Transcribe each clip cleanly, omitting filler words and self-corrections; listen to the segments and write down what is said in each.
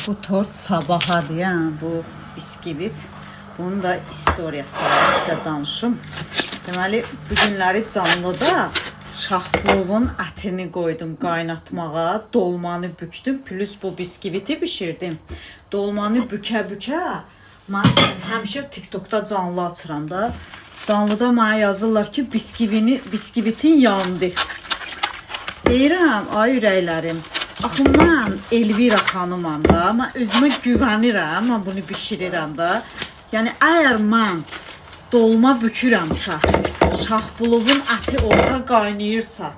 Bu tort sabahadır ya, bu biskvit. Bunun da istoriyası var, sizə danışım. Deməli, bu günləri canlıda şahplovun ətini qoydum qaynatmağa, dolmanı bükdüm, plus bu biskviti bişirdim. Dolmanı bükə-bükə, mən həmişə TikTokda canlı açıram da. Canlıda mənə yazırlar ki, biskvitin yandı. Deyirəm, ay ürəklərim, axı mən Elvira xanımam da, mən özümə güvənirəm, mən bunu bişirirəm da. Yəni, əgər mən dolma bükürəmsə, şahbulovun əti orada qaynayırsa,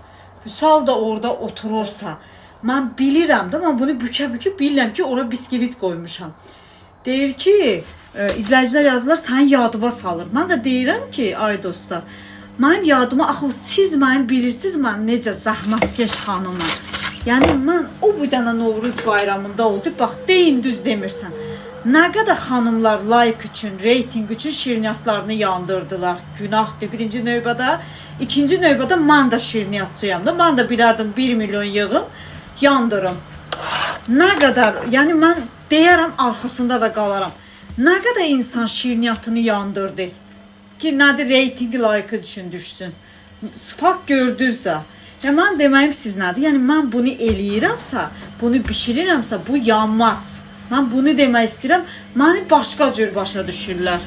Vüsal da orada oturursa, mən bilirəm də, mən bunu bükə-bükə bilirəm ki, oraya biskvit qoymuşam. Deyir ki, izləyicilər yazırlar, sən yadıma salır. Mən də deyirəm ki, ay dostlar, mənim yadıma, axı siz mənim bilirsiniz, mən necə zəhmətkeş xanımam. Yəni, mən o bu dənə Novruz bayramında oldu, bax, deyin düz demirsən. Nə qədər xanımlar like üçün, reyting üçün şirniyyatlarını yandırdılar. Günahdır birinci növbədə. İkinci növbədə mən də şirniyyatçıyam da. Mən də bilərdim 1 milyon yığım, yandırım. Nə qədər, yəni mən deyərəm, arxasında da qalaram. Nə qədər insan şirniyyatını yandırdı ki, nədir reyting like üçün düşsün. Fakt gördünüz də. Yəni, mən deməyim siz nədir? Yəni, mən bunu eləyirəmsə, bunu bişirirəmsə, bu yanmaz. Mən bunu demək istəyirəm, məni başqa cür başa düşürlər.